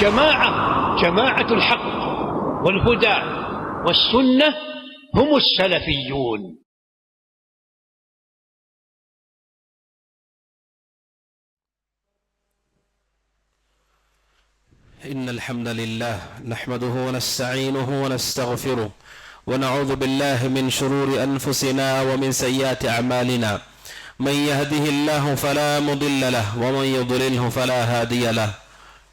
جماعة الحق والهدى والسنة هم السلفيون. إن الحمد لله نحمده ونستعينه ونستغفره ونعوذ بالله من شرور أنفسنا ومن سيئات أعمالنا. من يهده الله فلا مضل له ومن يضلله فلا هادي له،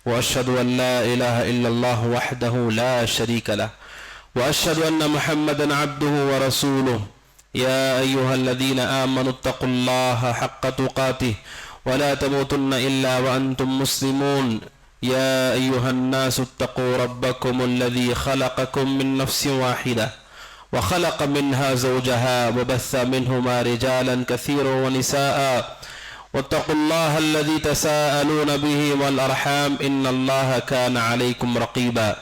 وأشهد أن لا إله إلا الله وحده لا شريك له، وأشهد أن محمدا عبده ورسوله. يا أيها الذين آمنوا اتقوا الله حق تقاته ولا تموتن إلا وأنتم مسلمون. يا أيها الناس اتقوا ربكم الذي خلقكم من نفس واحدة وخلق منها زوجها وبث منهما رجالا كثيرا ونساء، واتقوا الله الذي تساءلون به والأرحام إن الله كان عليكم رقيبا.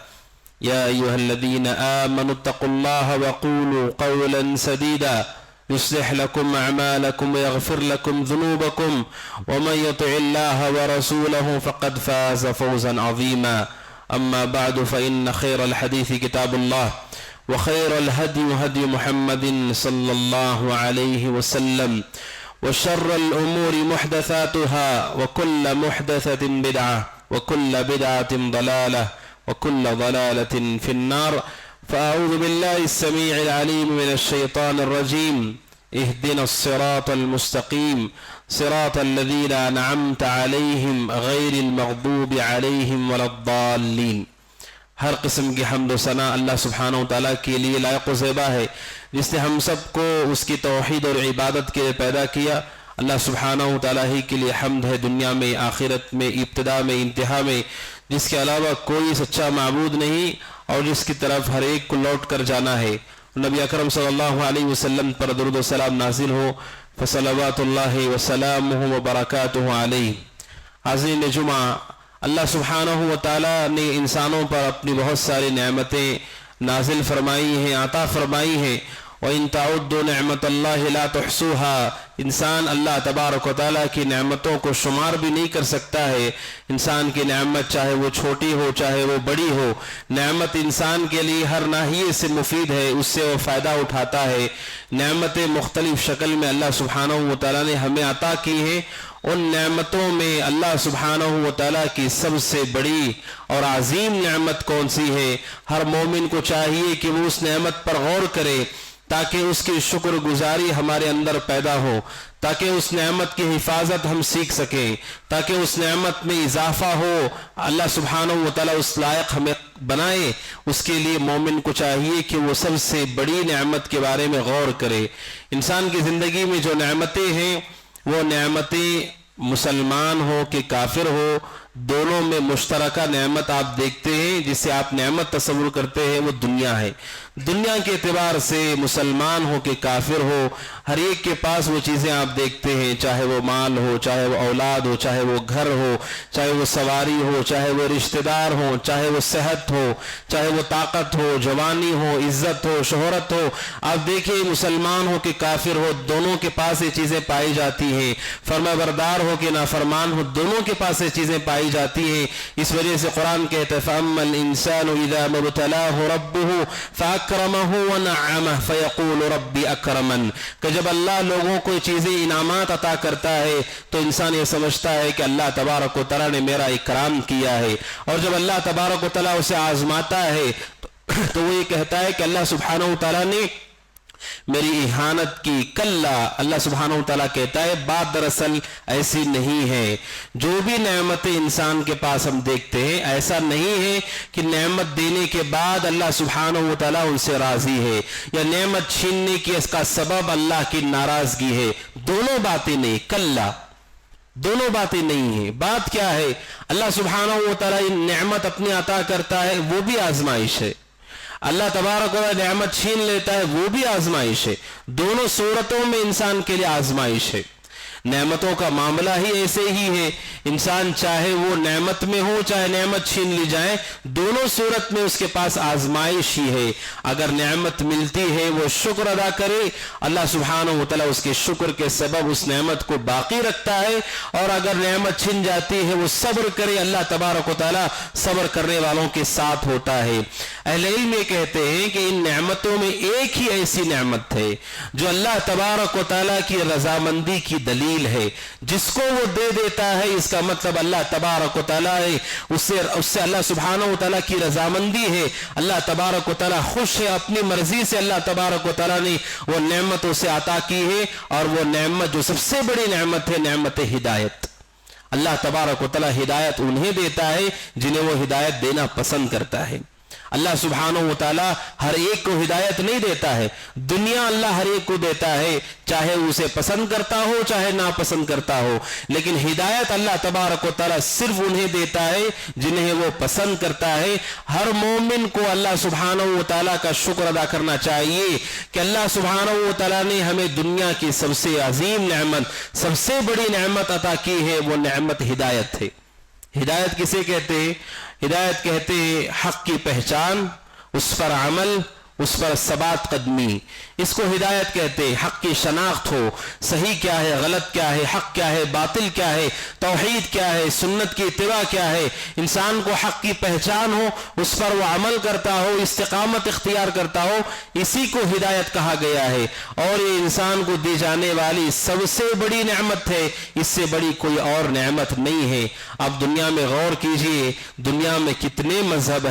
يا أيها الذين آمنوا اتقوا الله وقولوا قولا سديدا يصلح لكم أعمالكم ويغفر لكم ذنوبكم، ومن يطع الله ورسوله فقد فاز فوزا عظيما. أما بعد، فإن خير الحديث كتاب الله، وخير الهدي هدي محمد صلى الله عليه وسلم، وشر الأمور محدثاتها، وكل محدثة بدعة، وكل بدعة ضلالة، وكل ضلالة في النار. فأعوذ بالله السميع العليم من الشيطان الرجيم. اهدنا الصراط المستقيم صراط الذين أنعمت عليهم غير المغضوب عليهم ولا الضالين. ہر قسم کی حمد و ثنا اللہ سبحانہ و تعالیٰ کے لیے لائق و زیبا ہے، جس نے ہم سب کو اس کی توحید اور عبادت کے لیے پیدا کیا. اللہ سبحانہ و تعالیٰ ہی کے لیے حمد ہے، دنیا میں، آخرت میں، ابتدا میں، انتہا میں، جس کے علاوہ کوئی سچا معبود نہیں اور جس کی طرف ہر ایک کو لوٹ کر جانا ہے. نبی اکرم صلی اللہ علیہ وسلم پر درود و سلام نازل ہو، فصلوات اللہ وسلامہ وبرکاتہ علیہ. حاضرین جمعہ، اللہ سبحانہ و تعالیٰ نے انسانوں پر اپنی بہت ساری نعمتیں نازل فرمائی ہیں، عطا فرمائی ہیں. وَإِن تَعُدُّوا نِعْمَةَ اللَّهِ لَا تُحْصُوهَا. انسان اللہ تبارک و تعالیٰ کی نعمتوں کو شمار بھی نہیں کر سکتا ہے. انسان کی نعمت چاہے وہ چھوٹی ہو چاہے وہ بڑی ہو، نعمت انسان کے لیے ہر ناحیے سے مفید ہے، اس سے وہ فائدہ اٹھاتا ہے. نعمتیں مختلف شکل میں اللہ سبحانہ و تعالیٰ نے ہمیں عطا کی ہیں. ان نعمتوں میں اللہ سبحانہ و تعالیٰ کی سب سے بڑی اور عظیم نعمت کون سی ہے؟ ہر مومن کو چاہیے کہ وہ اس نعمت پر غور کرے تاکہ اس کی شکر گزاری ہمارے اندر پیدا ہو، تاکہ اس نعمت کی حفاظت ہم سیکھ سکیں، تاکہ اس نعمت میں اضافہ ہو. اللہ سبحانہ و تعالیٰ اس لائق ہمیں بنائے. اس کے لیے مومن کو چاہیے کہ وہ سب سے بڑی نعمت کے بارے میں غور کرے. انسان کی زندگی میں جو نعمتیں ہیں، وہ نعمتیں مسلمان ہو کہ کافر ہو، دونوں میں مشترکہ نعمت آپ دیکھتے ہیں. جسے آپ نعمت تصور کرتے ہیں وہ دنیا ہے. دنیا کے اعتبار سے مسلمان ہو کہ کافر ہو، ہر ایک کے پاس وہ چیزیں آپ دیکھتے ہیں، چاہے وہ مال ہو، چاہے وہ اولاد ہو، چاہے وہ گھر ہو، چاہے وہ سواری ہو، چاہے وہ رشتہ دار ہو، چاہے وہ صحت ہو، چاہے وہ طاقت ہو، جوانی ہو، عزت ہو، شہرت ہو. آپ دیکھیں مسلمان ہو کہ کافر ہو، دونوں کے پاس یہ چیزیں پائی جاتی ہیں. فرما بردار ہو کہ نافرمان ہو، دونوں کے پاس یہ چیزیں پائی جاتی ہیں. اس وجہ سے قرآن کہتا ہے فَأَمَّا الْإِنسَانُ إِذَا مَا ابْتَلَاهُ رَبُّهُ فَأَكْرَمَهُ وَنَعَّمَهُ فَيَقُولُ رَبِّ أَكْرَمَنِ. کہ جب اللہ لوگوں کو چیزیں انعامات عطا کرتا ہے تو انسان یہ سمجھتا ہے کہ اللہ تبارک و تعالیٰ نے میرا اکرام کیا ہے، اور جب اللہ تبارک و تعالیٰ اسے آزماتا ہے تو وہ یہ کہتا ہے کہ اللہ سبحانہ و تعالیٰ نے میری اہانت کی. کلا، اللہ سبحانہ و تعالیٰ کہتا ہے بات دراصل ایسی نہیں ہے. جو بھی نعمتیں انسان کے پاس ہم دیکھتے ہیں، ایسا نہیں ہے کہ نعمت دینے کے بعد اللہ سبحانہ و تعالیٰ ان سے راضی ہے، یا نعمت چھیننے کی اس کا سبب اللہ کی ناراضگی ہے. دونوں باتیں نہیں. کلا، دونوں باتیں نہیں ہیں. بات کیا ہے؟ اللہ سبحانہ و تعالیٰ نعمت اپنی عطا کرتا ہے، وہ بھی آزمائش ہے. اللہ تبارک و تعالیٰ نعمت چھین لیتا ہے، وہ بھی آزمائش ہے. دونوں صورتوں میں انسان کے لیے آزمائش ہے. نعمتوں کا معاملہ ہی ایسے ہی ہے، انسان چاہے وہ نعمت میں ہو چاہے نعمت چھین لی جائے، دونوں صورت میں اس کے پاس آزمائش ہی ہے۔ اگر نعمت ملتی ہے وہ شکر ادا کرے، اللہ سبحانہ و تعالیٰ اس کے شکر کے سبب اس نعمت کو باقی رکھتا ہے، اور اگر نعمت چھن جاتی ہے وہ صبر کرے، اللہ تبارک و تعالیٰ صبر کرنے والوں کے ساتھ ہوتا ہے۔ اہل علم یہ کہتے ہیں کہ ان نعمتوں میں ایک ہی ایسی نعمت ہے جو اللہ تبارک و تعالیٰ کی رضامندی کی دلیل ہے، جس کو وہ دے دیتا ہے اس کا مطلب اللہ تبارک و تعالیٰ ہے، اس سے اللہ سبحانہ و تعالیٰ کی رضامندی ہے، اللہ تبارک و تعالیٰ خوش ہے، اپنی مرضی سے اللہ تبارک و تعالیٰ نے وہ نعمت اسے عطا کی ہے، اور وہ نعمت جو سب سے بڑی نعمت ہے، نعمت ہدایت۔ اللہ تبارک و تعالیٰ ہدایت انہیں دیتا ہے جنہیں وہ ہدایت دینا پسند کرتا ہے۔ اللہ سبحانہ و تعالیٰ ہر ایک کو ہدایت نہیں دیتا ہے، دنیا اللہ ہر ایک کو دیتا ہے، چاہے اسے پسند کرتا ہو چاہے ناپسند کرتا ہو، لیکن ہدایت اللہ تبارک و تعالیٰ صرف انہیں دیتا ہے جنہیں وہ پسند کرتا ہے۔ ہر مومن کو اللہ سبحانہ و تعالیٰ کا شکر ادا کرنا چاہیے کہ اللہ سبحانہ و تعالیٰ نے ہمیں دنیا کی سب سے عظیم نعمت، سب سے بڑی نعمت عطا کی ہے، وہ نعمت ہدایت ہے۔ ہدایت کسے کہتے ہیں؟ ہدایت کہتے ہیں حق کی پہچان، اس پر عمل، اس پر ثبات قدمی، اس کو ہدایت کہتے ہیں۔ حق کی شناخت ہو، صحیح کیا ہے، غلط کیا ہے، حق کیا ہے، باطل کیا ہے، توحید کیا ہے، سنت کی اتباع کیا ہے، انسان کو حق کی پہچان ہو، اس پر وہ عمل کرتا ہو، استقامت اختیار کرتا ہو، اسی کو ہدایت کہا گیا ہے۔ اور یہ انسان کو دی جانے والی سب سے بڑی نعمت ہے، اس سے بڑی کوئی اور نعمت نہیں ہے۔ اب دنیا میں غور کیجئے، دنیا میں کتنے مذہب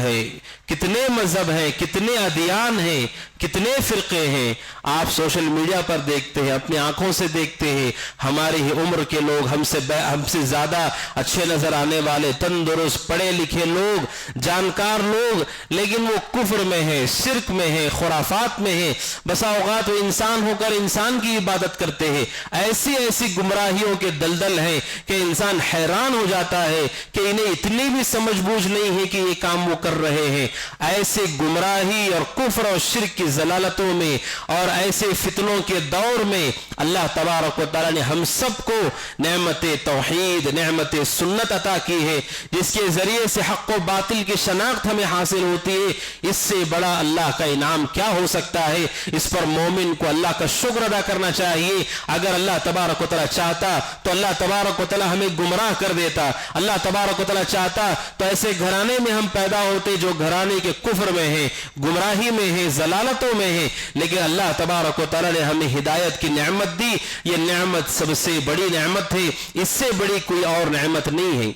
ہیں، کتنے ادیان ہیں، کتنے فرقے ہیں۔ آپ سوشل میڈیا پر دیکھتے ہیں، اپنی آنکھوں سے دیکھتے ہیں، ہماری ہی عمر کے لوگ، ہم سے زیادہ اچھے نظر آنے والے، تندرست پڑھے لکھے لوگ، جانکار لوگ، لیکن وہ کفر میں ہیں، شرک میں ہیں، خرافات میں ہیں۔ بسا اوقات وہ انسان ہو کر انسان کی عبادت کرتے ہیں۔ ایسی گمراہیوں کے دلدل ہیں کہ انسان حیران ہو جاتا ہے کہ انہیں اتنی بھی سمجھ بوجھ نہیں ہے کہ یہ کام وہ کر رہے ہیں۔ ایسے گمراہی اور کفر اور شرک کی ضلالتوں میں اور ایسے فتنوں کے دور میں اللہ تبارک و تعالیٰ نے ہم سب کو نعمت توحید، نعمت سنت عطا کی ہے، جس کے ذریعے سے حق و باطل کی شناخت ہمیں حاصل ہوتی ہے۔ اس سے بڑا اللہ کا انعام کیا ہو سکتا ہے؟ اس پر مومن کو اللہ کا شکر ادا کرنا چاہیے۔ اگر اللہ تبارک و تعالیٰ چاہتا تو اللہ تبارک و تعالیٰ ہمیں گمراہ کر دیتا، اللہ تبارک و تعالیٰ چاہتا تو ایسے گھرانے میں ہم پیدا ہوتے جو گھرانے کے کفر میں ہیں، گمراہی میں ہیں، ضلالتوں میں ہیں، لیکن اللہ تبارک و تعالیٰ نے ہمیں ہدایت کی نعمت دی۔ یہ نعمت سب سے بڑی نعمت ہے، اس سے بڑی کوئی اور نعمت نہیں ہے۔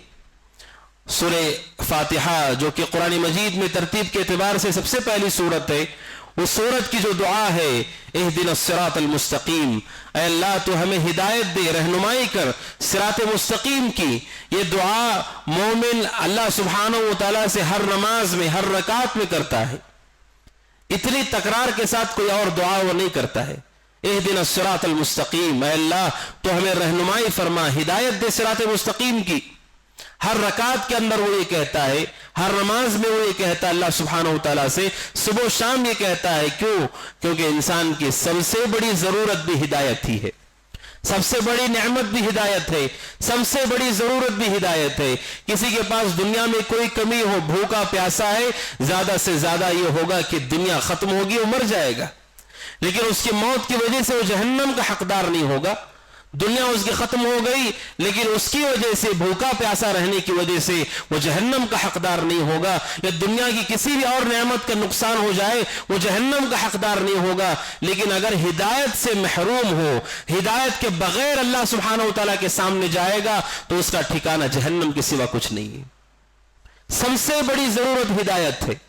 سورہ فاتحہ جو کہ قرآن مجید میں ترتیب کے اعتبار سے سب سے پہلی سورت ہے، اس سورت کی جو دعا ہے اہدنا الصراط المستقیم، اے اللہ تو ہمیں ہدایت دے، رہنمائی کر صراط مستقیم کی، یہ دعا مومن اللہ سبحانہ و تعالیٰ سے ہر نماز میں، ہر رکعت میں کرتا ہے۔ اتنی تکرار کے ساتھ کوئی اور دعا وہ نہیں کرتا ہے۔ اہدنا الصراط المستقیم، اے اللہ تو ہمیں رہنمائی فرما، ہدایت دے صراط مستقیم کی۔ ہر رکعت کے اندر وہ یہ کہتا ہے، ہر نماز میں وہ یہ کہتا ہے اللہ سبحانہ و تعالیٰ سے، صبح و شام یہ کہتا ہے۔ کیوں؟ کیونکہ انسان کی سب سے بڑی ضرورت بھی ہدایت ہی ہے، سب سے بڑی نعمت بھی ہدایت ہے، سب سے بڑی ضرورت بھی ہدایت ہے۔ کسی کے پاس دنیا میں کوئی کمی ہو، بھوکا پیاسا ہے، زیادہ سے زیادہ یہ ہوگا کہ دنیا ختم ہوگی، وہ مر جائے گا، لیکن اس کی موت کی وجہ سے وہ جہنم کا حقدار نہیں ہوگا۔ دنیا اس کی ختم ہو گئی، لیکن اس کی وجہ سے، بھوکا پیاسا رہنے کی وجہ سے وہ جہنم کا حقدار نہیں ہوگا۔ یا دنیا کی کسی بھی اور نعمت کا نقصان ہو جائے وہ جہنم کا حقدار نہیں ہوگا، لیکن اگر ہدایت سے محروم ہو، ہدایت کے بغیر اللہ سبحانہ و تعالیٰ کے سامنے جائے گا تو اس کا ٹھکانہ جہنم کے سوا کچھ نہیں ہے۔ سب سے بڑی ضرورت ہدایت ہے،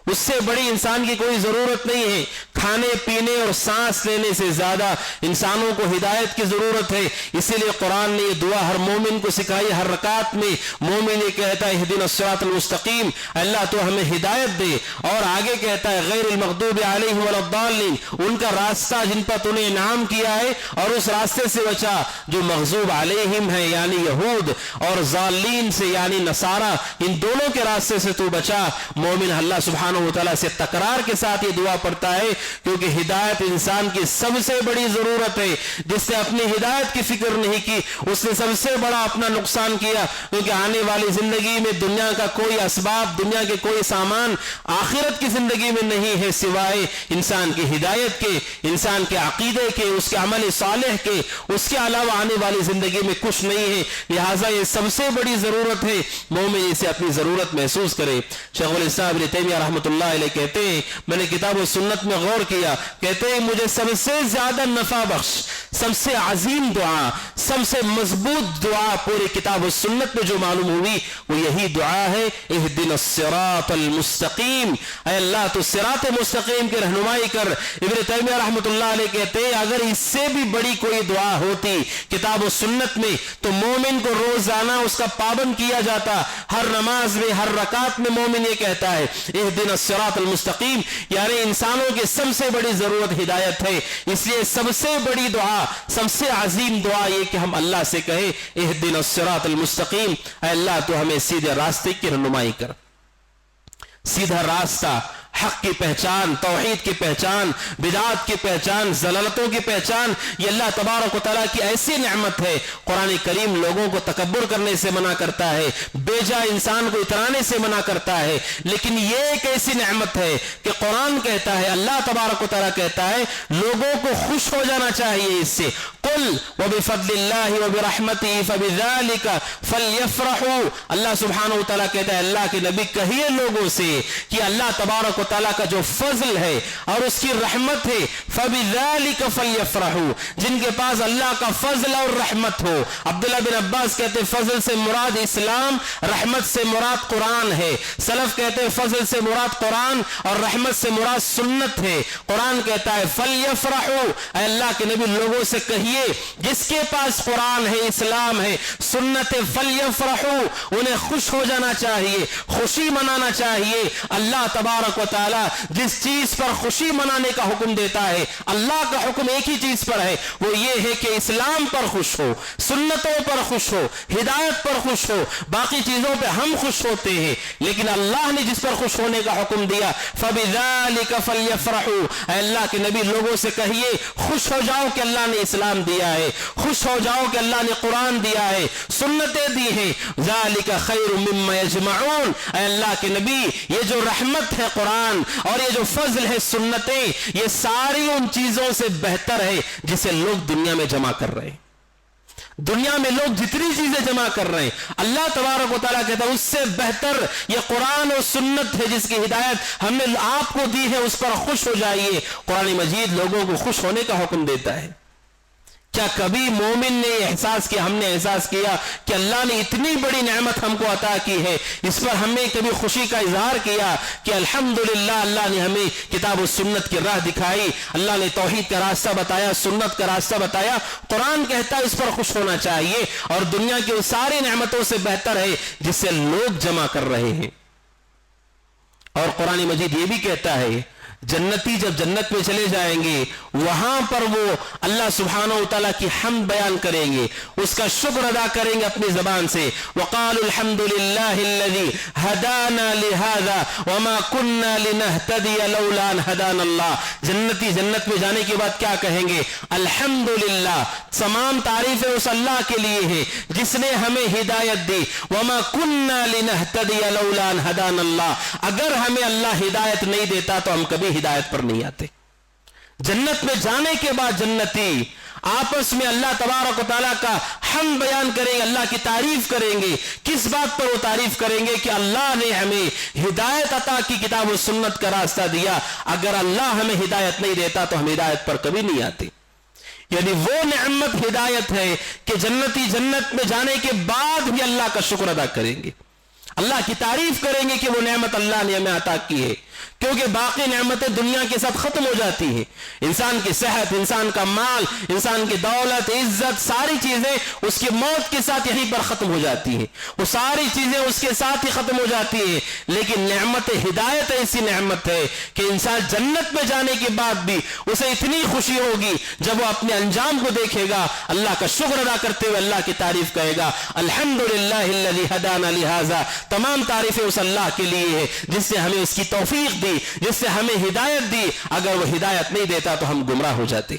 اس سے بڑی انسان کی کوئی ضرورت نہیں ہے۔ کھانے پینے اور سانس لینے سے زیادہ انسانوں کو ہدایت کی ضرورت ہے۔ اسی لیے قرآن نے یہ دعا ہر مومن کو سکھائی۔ ہر رکعت میں مومن یہ کہتا ہے اہدنا الصراط المستقیم، اللہ تو ہمیں ہدایت دے، اور آگے کہتا ہے غیر المغضوب علیہم ولا الضالین، ان کا راستہ جن پر تو نے انعام کیا ہے اور اس راستے سے بچا جو مغضوب علیہم ہے یعنی یہود، اور ضالین سے یعنی نصارہ، ان دونوں کے راستے سے تو بچا۔ مومن اللہ سبحانہ و تعالیٰ سے تکرار کے ساتھ یہ دعا پڑھتا ہے کیونکہ ہدایت انسان کی سب سے بڑی ضرورت ہے. جس نے اپنی ہدایت کی فکر نہیں کی اس نے سب سے بڑا اپنا نقصان کیا, کیونکہ آنے والی زندگی میں دنیا کا کوئی اسباب, دنیا کے کوئی سامان آخرت کی زندگی میں نہیں ہے سوائے انسان کی ہدایت کے, انسان کے عقیدے کے, اس کے عمل صالح کے. اس کے علاوہ آنے والی زندگی میں کچھ نہیں ہے. لہٰذا یہ سب سے بڑی ضرورت ہے, مومن اسے اپنی ضرورت محسوس کرے. شیخ الاسلام ابن تیمیہ رحمۃ اللہ علیہ کہتے ہیں, میں نے کتاب و سنت میں غور کیا, کہتے ہیں مجھے سب سے زیادہ نفع بخش, سب سے عظیم دعا, سب سے مضبوط دعا پوری کتاب و سنت میں جو معلوم ہوئی وہ یہی دعا ہے, اہدنا الصراط المستقیم, اے اللہ تو صراط مستقیم کی رہنمائی کر. ابن تیمیہ رحمۃ اللہ علیہ کہتے ہیں اگر اس سے بھی بڑی کوئی دعا ہوتی کتاب و سنت میں تو مومن کو روزانہ اس کا پابند کیا جاتا. ہر نماز میں, ہر رکعت میں مومن یہ کہتا ہے اہدنا الصراط المستقیم, یعنی انسانوں کی سب سے بڑی ضرورت ہدایت ہے. اس لیے سب سے بڑی دعا, سب سے عظیم دعا یہ کہ ہم اللہ سے کہیں اہدنا الصراط المستقیم, اے اللہ تو ہمیں سیدھے راستے کی رہنمائی کر. سیدھا راستہ, حق کی پہچان, توحید کی پہچان, بدعات کی پہچان, ضلالتوں کی پہچان, یہ اللہ تبارک و تعالیٰ کی ایسی نعمت ہے. قرآن کریم لوگوں کو تکبر کرنے سے منع کرتا ہے, بے جا انسان کو اترانے سے منع کرتا ہے, لیکن یہ ایک ایسی نعمت ہے کہ قرآن کہتا ہے, اللہ تبارک و تعالیٰ کہتا ہے لوگوں کو خوش ہو جانا چاہیے اس سے. قل وبفضل اللہ وبرحمتہ فبذلک فلیفرحوا, اللہ سبحانہ و تعالیٰ کہتا ہے اللہ کے نبی کہیے لوگوں سے کہ اللہ تبارک و تعالیٰ کا جو فضل ہے اور اس کی رحمت ہے, فبذلک فلیفرحوا, جن کے پاس اللہ کا فضل اور رحمت ہو. عبداللہ بن عباس کہتے ہیں فضل سے مراد اسلام, رحمت سے مراد قرآن ہے. سلف کہتے ہیں فضل سے مراد قرآن اور رحمت سے مراد سنت ہے. قرآن کہتا ہے فلیفرحوا, اے اللہ کے نبی لوگوں سے کہیے جس کے پاس قرآن ہے, اسلام ہے, سنت ہے, فلیفرحوا, انہیں خوش ہو جانا چاہیے, خوشی منانا چاہیے. اللہ تبارک و تعالیٰ جس چیز پر خوشی منانے کا حکم دیتا ہے, اللہ کا حکم ایک ہی چیز پر ہے, وہ یہ ہے کہ اسلام پر خوش ہو, سنتوں پر خوش ہو, ہدایت پر خوش ہو. باقی چیزوں پہ ہم خوش ہوتے ہیں, لیکن اللہ نے جس پر خوش ہونے کا حکم دیا فبذلک فلیفرحوا, اے اللہ کے نبی لوگوں سے کہیے خوش ہو جاؤ کہ اللہ نے اسلام دیا ہے, خوش ہو جاؤ کہ اللہ نے قرآن دیا ہے, سنتیں دی ہیں. ذالک خیر مما یجمعون, اے اللہ کے نبی یہ جو رحمت ہے قرآن اور یہ جو فضل ہے سنتیں, یہ ساری ان چیزوں سے بہتر ہے جسے لوگ دنیا میں جمع کر رہے ہیں. دنیا میں لوگ جتنی چیزیں جمع کر رہے ہیں, اللہ تبارک و تعالیٰ کہتا ہے اس سے بہتر یہ قرآن اور سنت ہے جس کی ہدایت ہم نے آپ کو دی ہے, اس پر خوش ہو جائیے. قرآن مجید لوگوں کو خوش ہونے کا حکم دیتا ہے. کیا کبھی مومن نے احساس کیا, ہم نے احساس کیا کہ اللہ نے اتنی بڑی نعمت ہم کو عطا کی ہے, اس پر ہم نے کبھی خوشی کا اظہار کیا کہ الحمدللہ اللہ نے ہمیں کتاب و سنت کی راہ دکھائی, اللہ نے توحید کا راستہ بتایا, سنت کا راستہ بتایا. قرآن کہتا ہے اس پر خوش ہونا چاہیے اور دنیا کی ان ساری نعمتوں سے بہتر ہے جسے لوگ جمع کر رہے ہیں. اور قرآن مجید یہ بھی کہتا ہے جنتی جب جنت میں چلے جائیں گے وہاں پر وہ اللہ سبحانہ وتعالیٰ کی حمد بیان کریں گے, اس کا شکر ادا کریں گے اپنی زبان سے. وقالوا الحمد للہ الذی ہدانا لہذا وما كنا لنہتدی لولا ان ہدانا اللہ. جنتی جنت میں جانے کے بعد کیا کہیں گے؟ الحمدللہ, تمام تعریفیں اس اللہ کے لیے ہیں جس نے ہمیں ہدایت دی. وما كنا لنہتدی لولا ان ہدانا اللہ, اگر ہمیں اللہ ہدایت نہیں دیتا تو ہم کبھی ہدایت پر نہیں آتے. جنت میں جانے کے بعد جنتی آپس میں اللہ تبارک و تعالیٰ کا حمد بیان کریں گے, اللہ کی تعریف کریں گے. کس بات پر وہ تعریف کریں گے؟ کہ اللہ نے ہمیں ہدایت عطا کی, کتاب و سنت کا راستہ دیا. اگر اللہ ہمیں ہدایت نہیں دیتا تو ہم ہدایت پر کبھی نہیں آتے. یعنی وہ نعمت ہدایت ہے کہ جنتی جنت میں جانے کے بعد بھی اللہ کا شکر ادا کریں گے, اللہ کی تعریف کریں گے کہ وہ نعمت اللہ نے ہمیں عطا کی ہے. کیونکہ باقی نعمتیں دنیا کے ساتھ ختم ہو جاتی ہیں. انسان کی صحت, انسان کا مال, انسان کی دولت, عزت, ساری چیزیں اس کی موت کے ساتھ یہیں پر ختم ہو جاتی ہیں. وہ ساری چیزیں اس کے ساتھ ہی ختم ہو جاتی ہیں. لیکن نعمت ہدایت ایسی نعمت ہے کہ انسان جنت میں جانے کے بعد بھی اسے اتنی خوشی ہوگی جب وہ اپنے انجام کو دیکھے گا, اللہ کا شکر ادا کرتے ہوئے اللہ کی تعریف کہے گا الحمدللہ الذی ہدانا لہذا. تمام تعریفیں اس اللہ کے لیے ہے جس نے ہمیں اس کی توفیق دی جس سے ہمیں ہدایت دی، اگر وہ ہدایت نہیں دیتا تو ہم گمراہ ہو جاتے.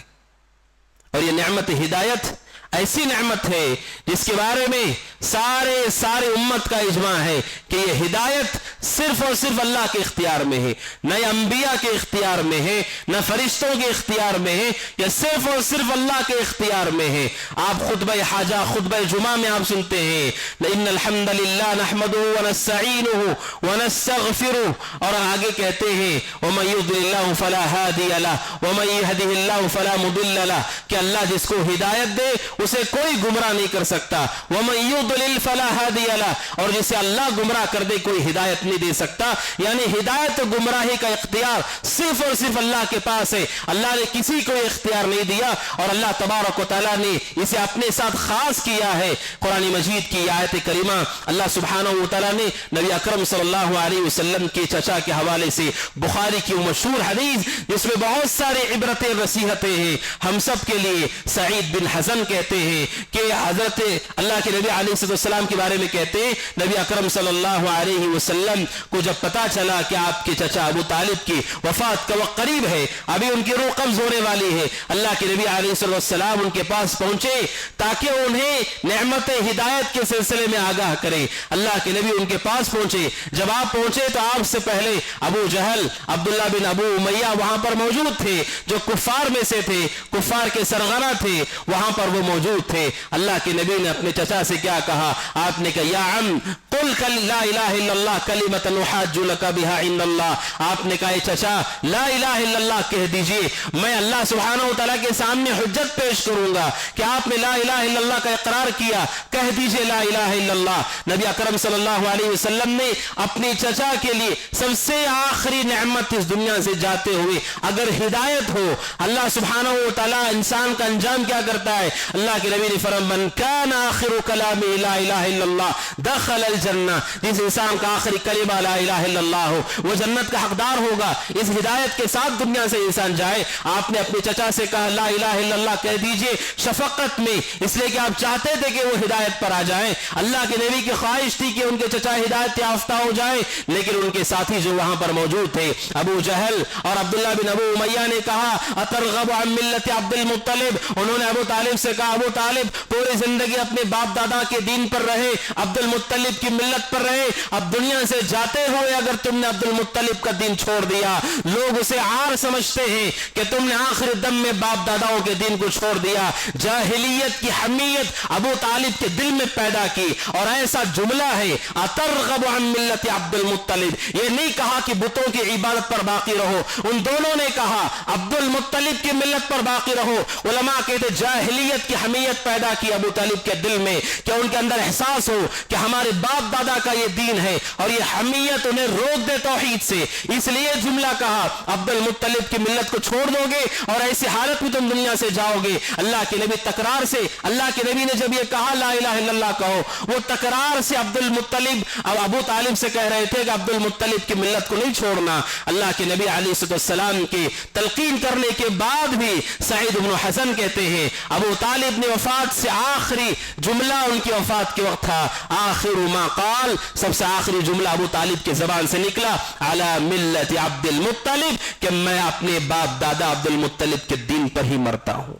اور یہ نعمت ہدایت ایسی نعمت ہے جس کے بارے میں سارے امت کا اجماع ہے کہ یہ ہدایت صرف اور صرف اللہ کے اختیار میں ہے، نہ یہ انبیاء کے اختیار میں ہے، نہ فرشتوں کے اختیار میں ہے، یہ صرف اور صرف اللہ کے اختیار میں ہے. آپ خطبہ حاجہ، خطبہ جمعہ میں آپ سنتے ہیں ان الحمد للہ نحمده ونستعینه ونستغفره، اور آگے کہتے ہیں ومن یضلل اللہ فلا ہادی لہ ومن یہدہ اللہ فلا مضل لہ، کہ اللہ جس کو ہدایت دے اسے کوئی گمراہ نہیں کر سکتا. ومن یضلل فلا ہادی لہ، اور جسے اللہ گمراہ کر دے کوئی ہدایت نہیں دے سکتا. یعنی ہدایت و گمراہی کا اختیار صرف اور صرف اللہ کے پاس ہے. اللہ نے کسی کو اختیار نہیں دیا، اور اللہ تبارک و تعالیٰ نے اسے اپنے ساتھ خاص کیا ہے. قرآن مجید کی آیت کریمہ اللہ سبحانہ و تعالیٰ نے نبی اکرم صلی اللہ علیہ وسلم کے چچا کے حوالے سے بخاری کی مشہور حدیث جس میں بہت سارے عبرتیں نصیحتیں ہیں ہم سب کے لیے. سعید بن حزن کہتے ہیں کہ حضرت اللہ کے نبی علیہ السلام کے بارے میں کہتے ہیں نبی اکرم صلی اللہ علیہ وسلم کو جب پتا چلا کہ آپ کے چچا ابو طالب کی وفات کا وقت قریب ہے، ابھی ان کی روح قبض ہونے والی ہے، اللہ کے نبی علیہ السلام ان کے پاس پہنچے تاکہ انہیں نعمت ہدایت کے سلسلے میں آگاہ کرے. اللہ کے نبی ان کے پاس پہنچے. جب آپ پہنچے تو آپ سے پہلے ابو جہل، عبداللہ بن ابو امیہ وہاں پر موجود تھے، جو کفار میں سے تھے، کفار کے سرغنہ تھے، وہاں پر وہ موجود تھے. اللہ کے نبی نے اپنے چچا سے کیا کہا؟ آپ نے کہا یا عم قل لا الہ الا اللہ کلمۃ احاج لک بها عند اللہ. آپ نے کہا اے چچا لا الہ الا اللہ کہہ دیجئے، میں اللہ سبحانہ و تعالیٰ کے سامنے حجت پیش کروں گا کہ آپ نے لا الہ الا اللہ کا اقرار کیا، کہہ دیجئے لا الہ الا اللہ. نبی اکرم صلی اللہ علیہ وسلم نے اپنی چچا کے لیے سب سے آخری نعمت اس دنیا سے جاتے ہوئے اگر ہدایت ہو، اللہ سبحانہ و تعالیٰ انسان کا انجام کیا کرتا ہے؟ اللہ کے نبی نے فرمایا من کان آخر کلامہ لا الہ الا اللہ دخل الجنہ، جس انسان کا آخری کلمہ لا الہ الا اللہ ہو وہ جنت کا حقدار ہوگا. اس ہدایت کے ساتھ دنیا سے انسان جائے. آپ نے اپنے چچا سے کہا لا الہ الا اللہ کہہ دیجئے شفقت میں، اس لیے کہ آپ چاہتے تھے کہ وہ ہدایت پر آ جائیں. اللہ کے نبی کی خواہش تھی کہ ان کے چچا ہدایت یافتہ ہو جائے، لیکن ان کے ساتھی جو وہاں پر موجود تھے ابو جہل اور عبداللہ بن ابو امیہ نے کہا اترغب عن ملت عبد المطلب. انہوں نے ابو طالب سے کہا ابو طالب پوری زندگی اپنے باپ دادا کے دین پر رہے، عبد المطلب کی ملت پر رہے، اب دنیا سے جاتے ہوئے اگر تم نے عبد المطلب کا دین چھوڑ دیا، لوگ اسے عار سمجھتے ہیں کہ تم نے آخر دم میں باپ داداؤں کے دین کو چھوڑ دیا. جاہلیت کی حمیت ابو طالب کے دل میں پیدا کی، اور ایسا جملہ ہے اترغب عن ملت عبد المطلب. یہ نہیں کہا کہ بتوں کی عبادت پر باقی رہو، ان دونوں نے کہا عبد المطلب کی ملت پر باقی رہو. علماء کہتے جاہلیت کی حمیت پیدا کی ابو طالب کے دل میں کہ ان کے اندر احساس ہو کہ ہمارے باپ دادا کا یہ دین ہے، اور یہ حمیت انہیں روک دے توحید سے. اس لیے جملہ کہا عبد المطلب کی ملت کو چھوڑ دو گے اور ایسی حالت میں تم دنیا سے جاؤ گے. اللہ کے نبی تکرار سے، اللہ کے نبی نے جب یہ کہا لا الہ الا اللہ کہو، وہ تکرار سے عبد المطلب اب ابو طالب سے کہہ رہے تھے کہ عبد المطلب کی ملت کو نہیں چھوڑنا. اللہ کے نبی علیہ السلام کی تلقین کرنے کے بعد بھی سعید بن حزن کہتے ہیں ابو طالب نے وفات سے آخری جملہ ان کی وفات کے وقت تھا، آخر ما قال، سب سے آخری جملہ ابو طالب کے زبان سے نکلا علی ملت عبد المطلب، کہ میں اپنے باپ دادا عبد المطلب کے دین پر ہی مرتا ہوں.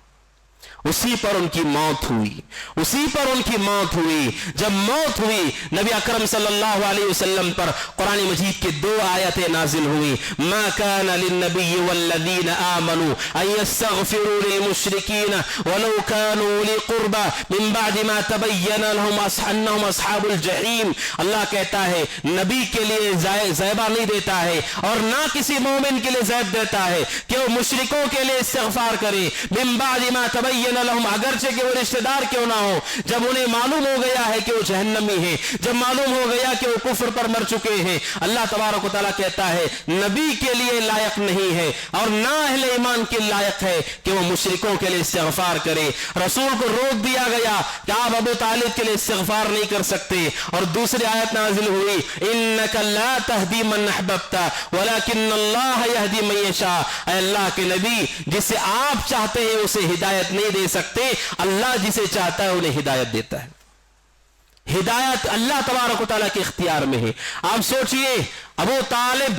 اسی پر ان کی موت ہوئی، اسی پر ان کی موت ہوئی. جب موت ہوئی نبی اکرم صلی اللہ علیہ وسلم پر قرآن مجید کی 2 آیتیں نازل ہوئی. ما كان للنبي والذين آمنوا ان يستغفروا للمشركين ولو كانوا اولي قربى من بعد ما تبين لهم انهم اصحاب الجحيم. اللہ کہتا ہے نبی کے لیے زیبہ نہیں دیتا ہے اور نہ کسی مومن کے لیے زیب دیتا ہے کہ وہ مشرکوں کے لیے استغفار کرے. من بعد ما تبين لهم، اگرچہ کہ وہ رشتہ دار کیوں نہ ہو. جب انہیں معلوم ہو گیا ہے کہ وہ جہنمی ہے، جب معلوم ہو گیا کہ وہ کفر پر مر چکے ہیں، اللہ تبارک و تعالیٰ کہتا ہے نبی کے لیے لائق نہیں ہے اور نہ اہل ایمان کے لائق ہے کہ وہ مشرکوں کے لیے استغفار کرے. رسول کو روک دیا گیا کہ آپ ابو طالب کے لیے استغفار نہیں کر سکتے. اور دوسری آیت نازل ہوئی انک لا تہدی من احببت ولکن اللہ یہدی من یشاء. اے اللہ کے نبی جسے آپ چاہتے ہیں اسے ہدایت نہیں دے سکتے، اللہ جسے چاہتا ہے انہیں ہدایت دیتا ہے. ہدایت اللہ تبارک و تعالیٰ کے اختیار میں ہے. آپ سوچئے ابو طالب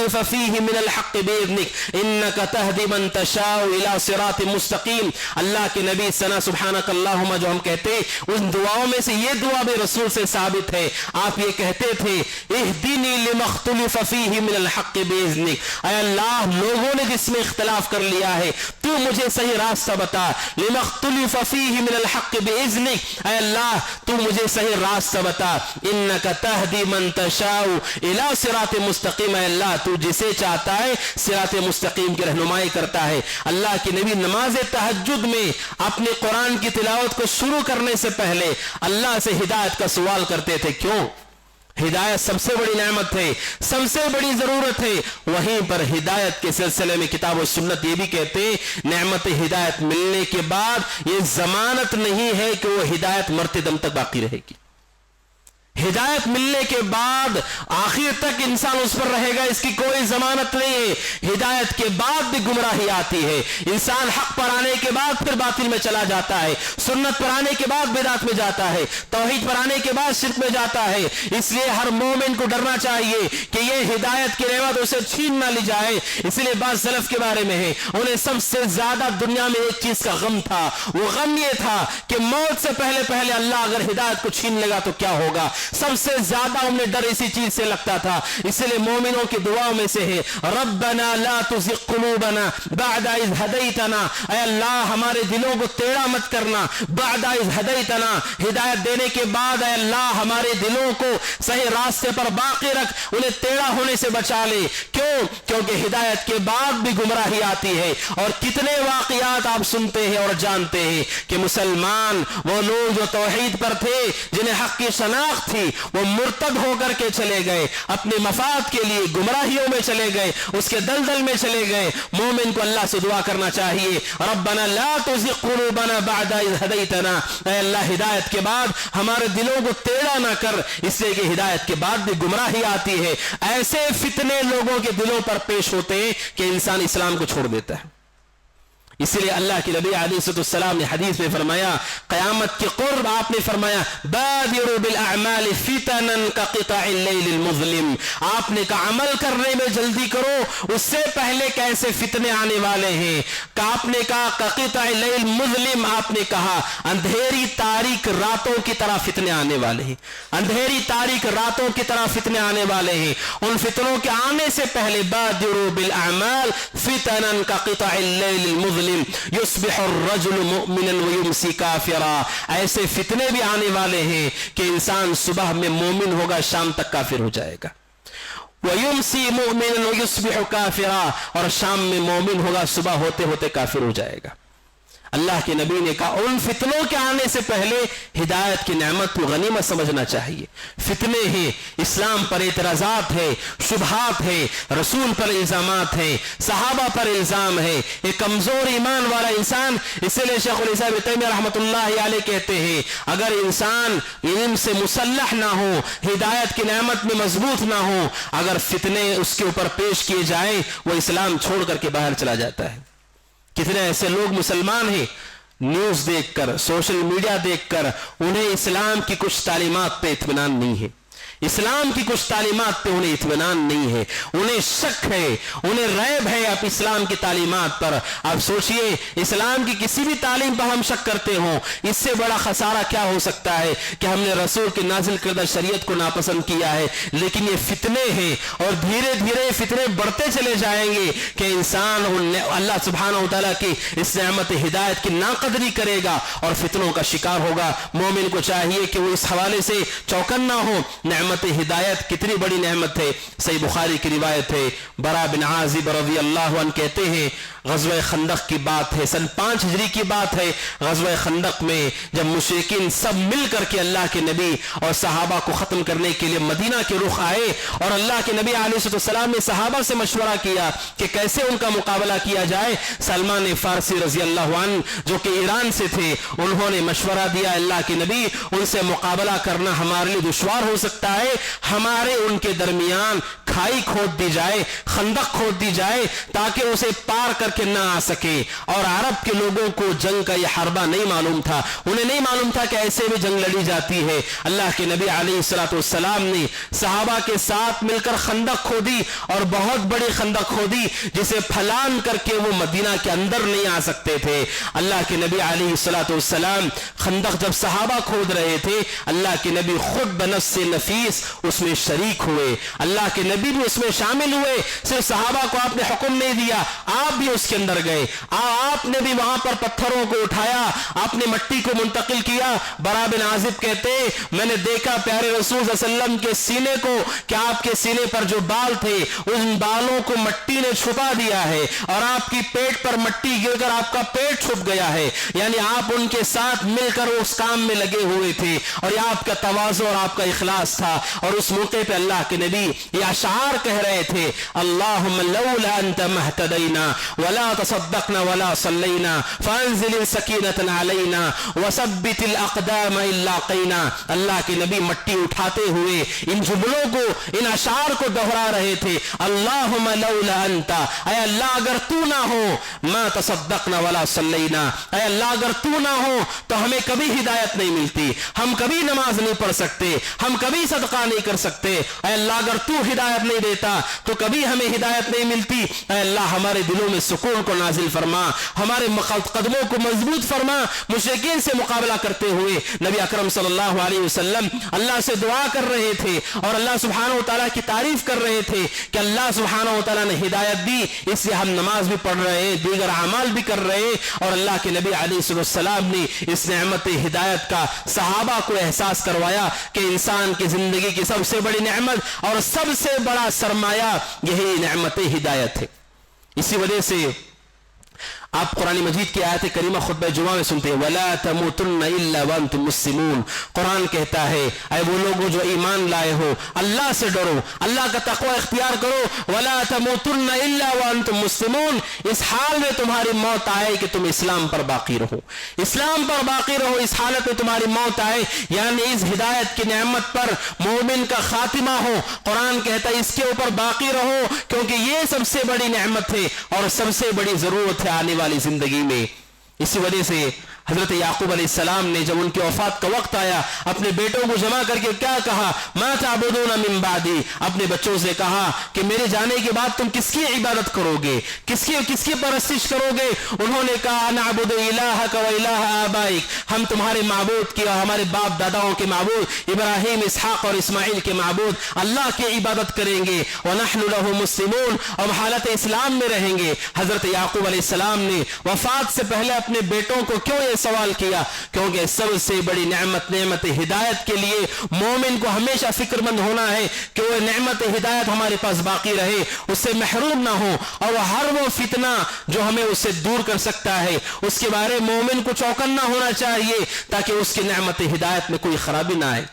اختلف فيه من الحق بإذنك إنك تهدي من تشاء إلى صراط مستقيم. اللہ کے نبی ثنا سبحانک اللہم جو ہم کہتے ان دعاؤں میں سے یہ دعا بھی رسول سے ثابت ہے. آپ یہ کہتے تھے اہدنی لما اختلف فيه من الحق بإذنك، اے اللہ لوگوں نے جس میں اختلاف کر لیا ہے تو مجھے صحیح راستہ بتا. لما اختلف فيه من الحق بإذنك، اے اللہ تو مجھے صحیح راستہ بتا. انک تہدی من تشاء الی صراط مستقیم، اے اللہ تو جسے چاہتا ہے صراط مستقیم کی رہنمائی کرتا ہے. اللہ کے نبی نماز تہجد میں اپنے قرآن کی تلاوت کو شروع کرنے سے پہلے اللہ سے ہدایت کا سوال کرتے تھے. کیوں؟ ہدایت سب سے بڑی نعمت ہے، سب سے بڑی ضرورت ہے. وہیں پر ہدایت کے سلسلے میں کتاب و سنت یہ بھی کہتے ہیں نعمت ہدایت ملنے کے بعد یہ ضمانت نہیں ہے کہ وہ ہدایت مرتے دم تک باقی رہے گی. ہدایت ملنے کے بعد آخر تک انسان اس پر رہے گا، اس کی کوئی ضمانت نہیں ہے. ہدایت کے بعد بھی گمراہی آتی ہے. انسان حق پر آنے کے بعد پھر باطل میں چلا جاتا ہے، سنت پر آنے کے بعد بدعت میں جاتا ہے، توحید پر آنے کے بعد شرک میں جاتا ہے. اس لیے ہر مومن کو ڈرنا چاہیے کہ یہ ہدایت کی نعمت اسے چھین نہ لی جائے. اس لیے بعض سلف کے بارے میں ہے انہیں سب سے زیادہ دنیا میں ایک چیز کا غم تھا. وہ غم یہ تھا کہ موت سے پہلے پہلے اللہ اگر ہدایت کو چھین لے گا تو کیا ہوگا. سب سے زیادہ انہیں ڈر اسی چیز سے لگتا تھا. اس لیے مومنوں کی دعاؤں میں سے ہے ربنا لا تزغ قلوبنا بعد اذ ہدیتنا، اے اللہ ہمارے دلوں کو ٹیڑھا مت کرنا. بعد اذ ہدیتنا، ہدایت دینے کے بعد اے اللہ ہمارے دلوں کو صحیح راستے پر باقی رکھ، انہیں ٹیڑھا ہونے سے بچا لے. کیوں؟ کیونکہ ہدایت کے بعد بھی گمراہی آتی ہے. اور کتنے واقعات آپ سنتے ہیں اور جانتے ہیں کہ مسلمان وہ لوگ جو توحید پر تھے، جنہیں حق کی شناخت تھی، وہ مرتد ہو کر کے چلے گئے، اپنے مفاد کے لیے گمراہیوں میں چلے گئے، اس کے دلدل میں چلے گئے. مومن کو اللہ سے دعا کرنا چاہیے ربنا لا تزغ قلوبنا بعد اذ ہدیتنا، اے اللہ ہدایت کے بعد ہمارے دلوں کو ٹیڑھا نہ کر. اس لیے کہ ہدایت کے بعد بھی گمراہی آتی ہے. ایسے فتنے لوگوں کے دلوں پر پیش ہوتے ہیں کہ انسان اسلام کو چھوڑ دیتا ہے. اس لیے اللہ کے نبی علیہ السلام نے حدیث میں فرمایا قیامت کے قرب آپ نے فرمایا بادروا بالاعمال فتنا كقطع الليل المظلم، آپ نے کہا عمل کرنے میں جلدی کرو اس سے پہلے کیسے فتنے آنے والے ہیں. آپ نے کہا كقطع الليل المظلم، آپ نے کہا اندھیری تاریک راتوں کی طرح فتنے آنے والے ہیں. اندھیری تاریک راتوں کی طرح فتنے آنے والے ہیں. ان فتنوں کے آنے سے پہلے بادروا بالاعمال فتنا كقطع الليل المظلم یصبح الرجل مؤمنا ویمسی کافرا، ایسے فتنے بھی آنے والے ہیں کہ انسان صبح میں مومن ہوگا شام تک کافر ہو جائے گا. ویمسی مؤمنا ویصبح کافرا، اور شام میں مومن ہوگا صبح ہوتے ہوتے کافر ہو جائے گا. اللہ کے نبی نے کہا ان فتنوں کے آنے سے پہلے ہدایت کی نعمت کو غنیمت سمجھنا چاہیے. فتنے ہیں، اسلام پر اعتراضات ہے، شبہات ہے، رسول پر الزامات ہیں، صحابہ پر الزام ہے. ایک کمزور ایمان والا انسان، اس لیے شیخ الاسلام ابن تیمیہ رحمۃ اللہ علیہ کہتے ہیں اگر انسان علم سے مسلح نہ ہو، ہدایت کی نعمت میں مضبوط نہ ہو، اگر فتنے اس کے اوپر پیش کیے جائیں وہ اسلام چھوڑ کر کے باہر چلا جاتا ہے. کتنے ایسے لوگ مسلمان ہیں نیوز دیکھ کر، سوشل میڈیا دیکھ کر انہیں اسلام کی کچھ تعلیمات پہ اطمینان نہیں ہے، اسلام کی کچھ تعلیمات پہ انہیں اطمینان نہیں ہے، انہیں شک ہے، انہیں ریب ہے اب اسلام کی تعلیمات پر. اب سوچئے اسلام کی کسی بھی تعلیم پر ہم شک کرتے ہوں اس سے بڑا خسارہ کیا ہو سکتا ہے کہ ہم نے رسول کی نازل کردہ شریعت کو ناپسند کیا ہے. لیکن یہ فتنے ہیں اور دھیرے دھیرے فتنے بڑھتے چلے جائیں گے کہ انسان اللہ سبحانہ وتعالیٰ کی اس نعمت ہدایت کی ناقدری کرے گا اور فتنوں کا شکار ہوگا. مومن کو چاہیے کہ وہ اس حوالے سے چوکنا ہو. نعمت ہدایت کتنی بڑی نعمت ہے. صحیح بخاری کی روایت ہے برا بن عازب رضی اللہ عنہ کہتے ہیں غزوہ خندق کی بات ہے، سن 5 ہجری کی بات ہے. غزوہ خندق میں جب مشرکین سب مل کر کے اللہ کے نبی اور صحابہ کو ختم کرنے کے لیے مدینہ کے رخ آئے اور اللہ کے نبی علیہ السلام نے صحابہ سے مشورہ کیا کہ کیسے ان کا مقابلہ کیا جائے. سلمان فارسی رضی اللہ عنہ جو کہ ایران سے تھے انہوں نے مشورہ دیا اللہ کے نبی ان سے مقابلہ کرنا ہمارے لیے دشوار ہو سکتا جائے, ہمارے ان کے درمیان کھائی کھود دی جائے, خندق کھود دی جائے تاکہ اسے پار کر کے نہ آ سکے. اور عرب کے لوگوں کو جنگ کا یہ حربہ نہیں معلوم تھا, انہیں نہیں معلوم تھا کہ ایسے بھی جنگ لڑی جاتی ہے. اللہ کے نبی علیہ الصلوۃ والسلام نے صحابہ کے ساتھ مل کر خندق کھودی, اور بہت بڑی خندق کھودی جسے پھلان کر کے وہ مدینہ کے اندر نہیں آ سکتے تھے. اللہ کے نبی علیہ الصلوۃ والسلام خندق جب صحابہ کھود رہے تھے, اللہ کے نبی خود بنفس نفیس اس میں شریک ہوئے, اللہ کے نبی بھی اس میں شامل ہوئے. صرف صحابہ کو آپ نے حکم نہیں دیا, آپ بھی اس کے اندر گئے, آپ نے بھی وہاں پر پتھروں کو اٹھایا, آپ نے مٹی کو منتقل کیا. برا بن عازب کہتے میں نے دیکھا پیارے رسول صلی اللہ علیہ وسلم کے سینے کو کہ آپ کے سینے پر جو بال تھے ان بالوں کو مٹی نے چھپا دیا ہے, اور آپ کی پیٹ پر مٹی گر کر آپ کا پیٹ چھپ گیا ہے. یعنی آپ ان کے ساتھ مل کر اس کام میں لگے ہوئے تھے, اور یہ آپ کا تواضع اور آپ کا اخلاص تھا. اور اس موقع پہ اللہ کے نبی یہ اشعار کہہ رہے تھے, اللہم لولا انت مہتدینا ولا تصدقنا ولا صلینا فانزل سکینۃ علینا وثبت الاقدام الا قینا. اللہ کے نبی مٹی اٹھاتے ہوئے ان جملوں کو, ان اشعار کو دہرا رہے تھے, اللہم لولا انت, اے اللہ اگر تو نہ ہو, ما تصدقنا ولا صلینا, اے اللہ اگر تو نہ ہو تو ہمیں کبھی ہدایت نہیں ملتی, ہم کبھی نماز نہیں پڑھ سکتے, ہم کبھی صدقہ نہیں کر سکتے. اے اللہ اگر تو ہدایت نہیں دیتا تو کبھی ہمیں ہدایت نہیں ملتی. اے اللہ ہمارے دلوں میں سکون کو نازل فرما, ہمارے قدموں کو مضبوط فرما. مشرکین سے مقابلہ کرتے ہوئے نبی اکرم صلی اللہ علیہ وسلم اللہ سے دعا کر رہے تھے, اور اللہ سبحانہ و تعالیٰ کی تعریف کر رہے تھے کہ اللہ سبحانہ و تعالیٰ نے ہدایت دی, اس لیے ہم نماز بھی پڑھ رہے ہیں, دیگر اعمال بھی کر رہے ہیں. اور اللہ کے نبی علیہ السلام نے اس نعمت ہدایت کا صحابہ کو احساس کروایا کہ انسان کی زندگی کی سب سے بڑی نعمت اور سب سے بڑا سرمایہ یہی نعمت ہدایت ہے. اسی وجہ سے آپ قرآن مجید کی آیت کریمہ خطبہ جمعہ میں سنتے ہیں, وَلَا تَمُوتُنَّ إِلَّا وَأَنْتُمْ مُسْلِمُونَ. قرآن کہتا ہے اے وہ لوگوں جو ایمان لائے ہو, اللہ سے ڈرو, اللہ کا تقوی اختیار کرو. وَلَا تَمُوتُنَّ إِلَّا وَأَنْتُمْ مُسْلِمُونَ. اس حال میں تمہاری موت آئے کہ تم اسلام پر باقی رہو, اسلام پر باقی رہو, اس حالت میں تمہاری موت آئے, یعنی اس ہدایت کی نعمت پر مومن کا خاتمہ ہو. قرآن کہتا ہے اس کے اوپر باقی رہو, کیونکہ یہ سب سے بڑی نعمت ہے اور سب سے بڑی ضرورت ہے آنے والی زندگی میں. اسی وجہ سے حضرت یعقوب علیہ السلام نے جب ان کے وفات کا وقت آیا اپنے بیٹوں کو جمع کر کے کیا کہا, ما تعبدون من بعدی, اپنے بچوں سے کہا کہ میرے جانے کے بعد تم کس کی عبادت کرو گے, کس کی پرستش کرو گے. انہوں نے کہا نعبد الہک و الہ آبائک, ہم تمہارے معبود کی اور ہمارے باپ داداؤں کے معبود ابراہیم, اسحاق اور اسماعیل کے معبود اللہ کی عبادت کریں گے. ونحن له مسلمون, اور حالت اسلام میں رہیں گے. حضرت یعقوب علیہ السلام نے وفات سے پہلے اپنے بیٹوں کو کیوں یہ سوال کیا, کیونکہ سب سے بڑی نعمت ہدایت کے لیے مومن کو ہمیشہ فکر مند ہونا ہے کہ وہ نعمت ہدایت ہمارے پاس باقی رہے, اس سے محروم نہ ہو, اور ہر وہ فتنہ جو ہمیں اس سے دور کر سکتا ہے اس کے بارے مومن کو چوکنا ہونا چاہیے تاکہ اس کی نعمت ہدایت میں کوئی خرابی نہ آئے.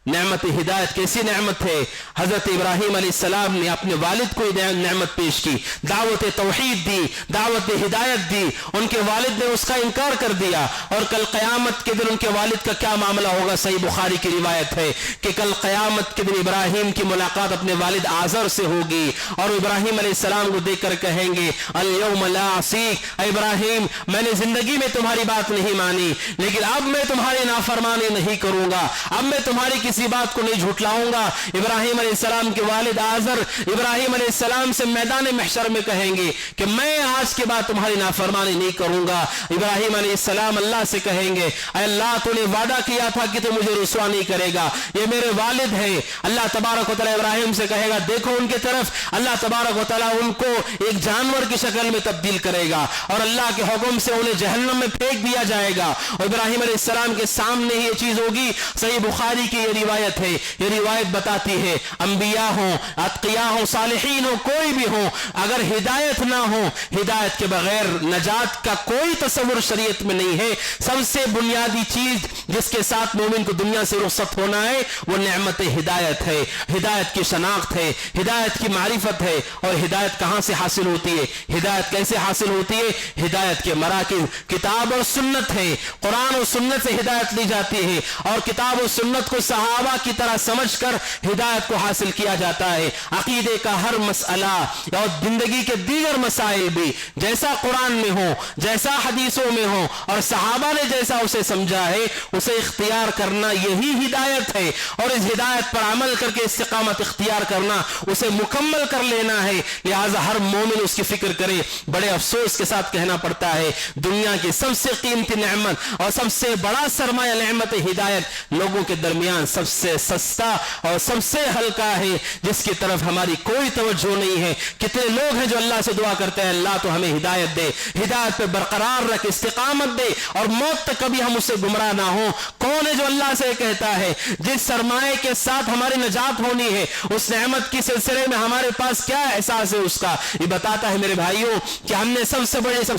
نعمت ہدایت کیسی نعمت ہے. حضرت ابراہیم علیہ السلام نے اپنے والد کو نعمت پیش کی, دعوت توحید دی, دعوت ہدایت دی. ان کے والد نے اس کا انکار کر دیا, اور کل قیامت کے دن ان کے والد کا کیا معاملہ ہوگا. صحیح بخاری کی روایت ہے کہ کل قیامت کے دن ابراہیم کی ملاقات اپنے والد آزر سے ہوگی, اور ابراہیم علیہ السلام کو دیکھ کر کہیں گے الیوم لا عصیک, اے ابراہیم میں نے زندگی میں تمہاری بات نہیں مانی, لیکن اب میں تمہاری نافرمانی نہیں کروں گا, اب میں تمہاری کسی بات کو نہیں جھٹلاؤں گا. ابراہیم علیہ السلام کے والد آزر ابراہیم علیہ السلام سے میدان محشر میں کہیں گے کہ میں آج کے بعد تمہاری نافرمانی نہیں کروں گا. ابراہیم علیہ السلام اللہ سے کہیں گے اے اللہ تو نے وعدہ کیا تھا کہ تو مجھے رسوا نہیں کرے گا, یہ میرے والد ہیں. اللہ تبارک و تعالی ابراہیم سے کہے گا دیکھو ان کی طرف, اللہ تبارک و تعالی ان کو ایک جانور کی شکل میں تبدیل کرے گا, اور اللہ کے حکم سے انہیں جہنم میں پھینک دیا جائے گا. اور ابراہیم علیہ السلام کے سامنے ہی یہ چیز ہوگی. صحیح بخاری کی یہ روایت ہے, یہ روایت بتاتی ہے انبیاء ہوں, اتقیاء ہوں, صالحین ہوں, کوئی بھی ہوں, اگر ہدایت نہ ہو, ہدایت کے بغیر نجات کا کوئی تصور شریعت میں نہیں ہے. سب سے بنیادی چیز جس کے ساتھ مومن کو دنیا سے رخصت ہونا ہے وہ نعمت ہدایت ہے, ہدایت کی شناخت ہے, ہدایت کی معرفت ہے. اور ہدایت کہاں سے حاصل ہوتی ہے, ہدایت کیسے حاصل ہوتی ہے؟ ہدایت کے مراکز کتاب اور سنت ہے. قرآن اور سنت سے ہدایت لی جاتی ہے, اور کتاب و سنت کو صحابہ صحابہ کی طرح سمجھ کر ہدایت کو حاصل کیا جاتا ہے. عقیدے کا ہر مسئلہ اور زندگی کے دیگر مسائل بھی جیسا قرآن میں ہو, جیسا حدیثوں میں ہو اور صحابہ نے جیسا اسے سمجھا ہے, اسے اختیار کرنا یہی ہدایت ہے. اور اس ہدایت پر عمل کر کے استقامت اختیار کرنا, اسے مکمل کر لینا ہے. لہذا ہر مومن اس کی فکر کرے. بڑے افسوس کے ساتھ کہنا پڑتا ہے, دنیا کی سب سے قیمتی نعمت اور سب سے بڑا سرمایہ نعمت ہدایت لوگوں کے درمیان سب سے سستا اور سب سے ہلکا ہے, جس کی طرف ہماری کوئی توجہ نہیں ہے. کتنے لوگ ہیں جو اللہ سے دعا کرتے ہیں, اللہ تو ہمیں ہدایت دے, ہدایت پہ برقرار رکھ, استقامت دے اور موت تک کبھی ہم اس سے گمراہ نہ ہوں. کون ہے جو اللہ سے کہتا ہے جس سرمایہ کے ساتھ ہماری نجات ہونی ہے, اس نعمت کی سلسلے میں ہمارے پاس کیا احساس ہے اس کا؟ یہ بتاتا ہے میرے بھائیوں کہ ہم نے سب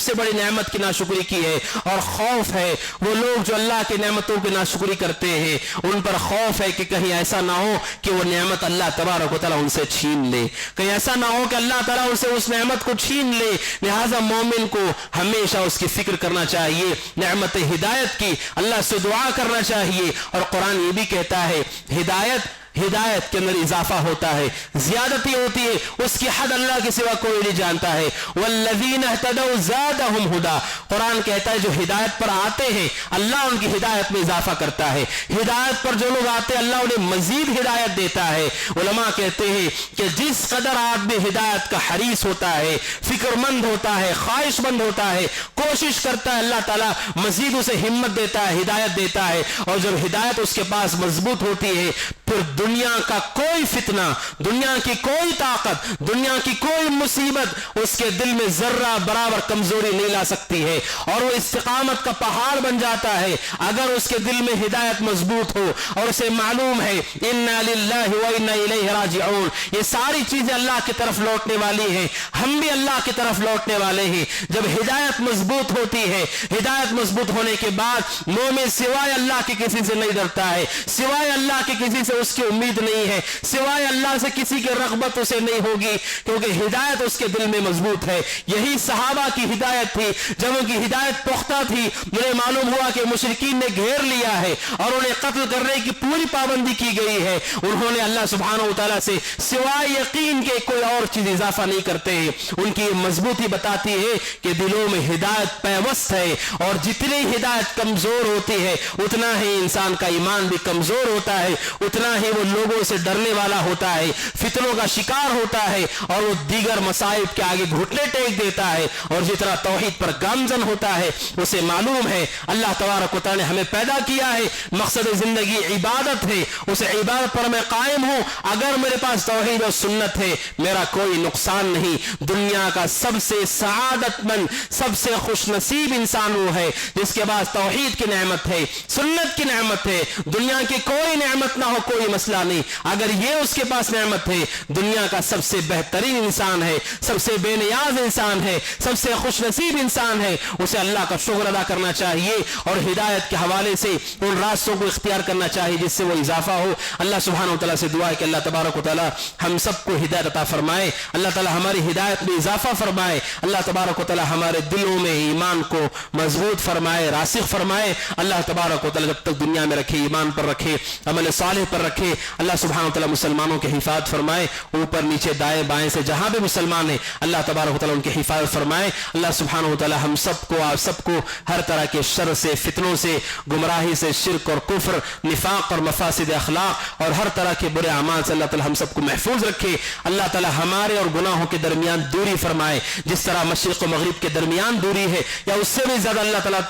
سے بڑی نعمت کی ناشکری کی ہے. اور خوف ہے وہ لوگ جو اللہ کی نعمتوں کی ناشکری کرتے ہیں, ان پر خوف ہے کہ کہیں ایسا نہ ہو کہ وہ نعمت اللہ تبارک و تعالیٰ ان سے چھین لے, کہیں ایسا نہ ہو کہ اللہ تعالیٰ ان سے اس نعمت کو چھین لے. لہذا مومن کو ہمیشہ اس کی فکر کرنا چاہیے, نعمت ہدایت کی اللہ سے دعا کرنا چاہیے. اور قرآن یہ بھی کہتا ہے ہدایت کے اندر اضافہ ہوتا ہے, زیادتی ہوتی ہے, اس کی حد اللہ کے سوا کوئی نہیں جانتا ہے. والذین اہتدوا زادہم ہدی, قرآن کہتا ہے جو ہدایت پر آتے ہیں اللہ ان کی ہدایت میں اضافہ کرتا ہے. ہدایت پر جو لوگ آتے ہیں اللہ انہیں مزید ہدایت دیتا ہے. علماء کہتے ہیں کہ جس قدر آدمی ہدایت کا حریص ہوتا ہے, فکر مند ہوتا ہے, خواہش مند ہوتا ہے, کوشش کرتا ہے, اللہ تعالیٰ مزید اسے ہمت دیتا ہے, ہدایت دیتا ہے. اور جب ہدایت اس کے پاس مضبوط ہوتی ہے پھر دنیا کا کوئی فتنہ, دنیا کی کوئی طاقت, دنیا کی کوئی مصیبت اس کے دل میں ذرہ برابر کمزوری نہیں لا سکتی ہے. اور وہ استقامت کا پہاڑ بن جاتا ہے اگر اس کے دل میں ہدایت مضبوط ہو اور اسے معلوم ہے انا للہ و انا الیہ راجعون, یہ ساری چیزیں اللہ کی طرف لوٹنے والی ہیں, ہم بھی اللہ کی طرف لوٹنے والے ہیں. جب ہدایت مضبوط ہوتی ہے, ہدایت مضبوط ہونے کے بعد مومن سوائے اللہ کے کسی سے نہیں ڈرتا ہے, سوائے اللہ کے کسی سے اس کی امید نہیں ہے, سوائے اللہ سے کسی کی رغبت اسے نہیں ہوگی, کیونکہ ہدایت اس کے دل میں مضبوط ہے. یہی صحابہ کی ہدایت تھی. جب ان کی ہدایت پختہ تھی, انہیں معلوم ہوا کہ مشرکین نے گھیر لیا ہے اور انہیں قتل کرنے کی پوری پابندی کی گئی ہے, انہوں نے اللہ سبحانہ و تعالیٰ سے سوائے یقین کے کوئی اور چیز اضافہ نہیں کرتے ہیں. ان کی مضبوطی بتاتی ہے کہ دلوں میں ہدایت پیوست ہے, اور جتنی ہدایت کمزور ہوتی ہے اتنا ہی انسان کا ایمان بھی کمزور ہوتا ہے, اتنا ہی وہ لوگوں سے ڈرنے والا ہوتا ہے, فتنوں کا شکار ہوتا ہے, اور وہ دیگر مصائب کے آگے گھٹنے ٹیک دیتا ہے. اور جتنا توحید پر گامزن ہوتا ہے اسے معلوم ہے اللہ تبارک و تعالی نے ہمیں پیدا کیا ہے, مقصد زندگی عبادت ہے, اسے عبادت پر میں قائم ہوں. اگر میرے پاس توحید اور سنت ہے میرا کوئی نقصان نہیں. دنیا کا سب سے سعادت مند, سب سے خوش نصیب انسان وہ ہے جس کے پاس توحید کی نعمت ہے, سنت کی نعمت ہے. دنیا کی کوئی نعمت نہ ہو کوئی مسئلہ نہیں, اگر یہ اس کے پاس نعمت ہے دنیا کا سب سے بہترین انسان ہے, سب سے بے نیاز انسان ہے, سب سے خوش نصیب انسان ہے. اسے اللہ کا شکر ادا کرنا چاہیے اور ہدایت کے حوالے سے ان راستوں کو اختیار کرنا چاہیے جس سے وہ اضافہ ہو. اللہ سبحانہ و تعالیٰ سے دعا ہے کہ اللہ تبارک و تعالیٰ ہم سب کو ہدایت عطا فرمائے, اللہ تعالیٰ ہماری ہدایت میں اضافہ فرمائے, اللہ تبارک و تعالیٰ ہمارے دلوں میں ایمان کو مضبوط فرمائے, راسخ فرمائے. اللہ تبارک و تعالیٰ جب تک دنیا میں رکھے, ایمان پر رکھے, عمل صالح پر رکھے, اللہ سبحانہ و تعالیٰ مسلمانوں کی حفاظت فرمائے, اوپر نیچے دائیں بائیں سے جہاں بھی مسلمان ہیں اللہ تبارک و تعالیٰ ان کی حفاظت فرمائے. اللہ سبحانہ و تعالیٰ ہم سب کو, آپ سب کو ہر طرح کے شر سے, فتنوں سے, گمراہی سے, شرک اور کفر, نفاق اور مفاسد اخلاق اور ہر طرح کے برے اعمال سے اللہ تعالیٰ ہم سب کو محفوظ رکھے. اللہ تعالیٰ ہمارے اور گناہوں کے درمیان دوری فرمائے, جس طرح مشرق و مغرب کے درمیان دوری ہے یا اس سے بھی زیادہ اللہ تعالیٰ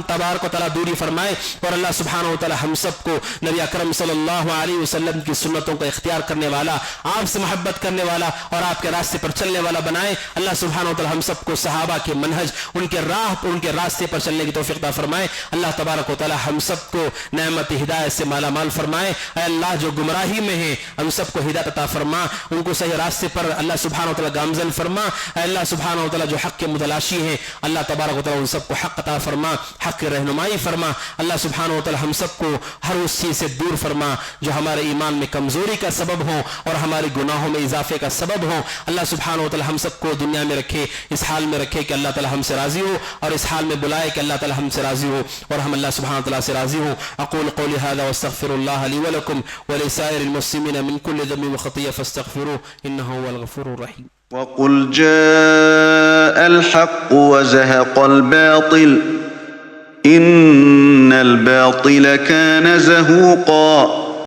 تبارک و تعالیٰ دوری فرمائے. اور اللہ سبحانہ و تعالیٰ ہم سب کو نبی اکرم صلی اللہ علیہ وسلم کی سنتوں کا اختیار کرنے والا, آپ سے محبت کرنے والا اور آپ کے راستے پر چلنے والا بنائے. اللہ سبحانہ و تعالیٰ ہم سب کو صحابہ کے منہج, ان کے راہ, ان کے راستے پر چلنے کی توفیق عطا فرمائے. اللہ تبارک و تعالیٰ ہم سب کو نعمت ہدایت سے مالا مال فرمائے. اے اللہ جو گمراہی میں ہیں ہم سب کو ہدایت عطا فرما, ان کو صحیح راستے پر اللہ سبحانہ و تعالیٰ گامزن فرما. اے اللہ سبحانہ و تعالیٰ جو حق کے متلاشی ہیں اللہ تبارک و تعالیٰ ان سب کو حق عطا فرما, حق کی رہنمائی فرما. اللہ سبحانہ و تعالیٰ ہم سب کو ہر اس چیز سے دور فرما جو جو ہمارے ایمان میں کمزوری کا سبب ہوں اور ہمارے گناہوں میں اضافے کا سبب ہوں، اللہ سبحانہ وتعالی ہم سب کو دنیا میں رکھے، اس حال میں رکھے کہ اللہ تعالی ہم سے راضی ہو، اور اس حال میں بلائے کہ اللہ تعالی ہم سے راضی ہو اور ہم اللہ سبحانہ وتعالی سے راضی ہوں۔ اقول قولی هذا واستغفر الله لي ولكم ولسائر المسلمين من كل ذنب وخطيئة فاستغفروه إنه هو الغفور الرحيم. وقل جاء الحق وزهق الباطل إن الباطل كان زهوقا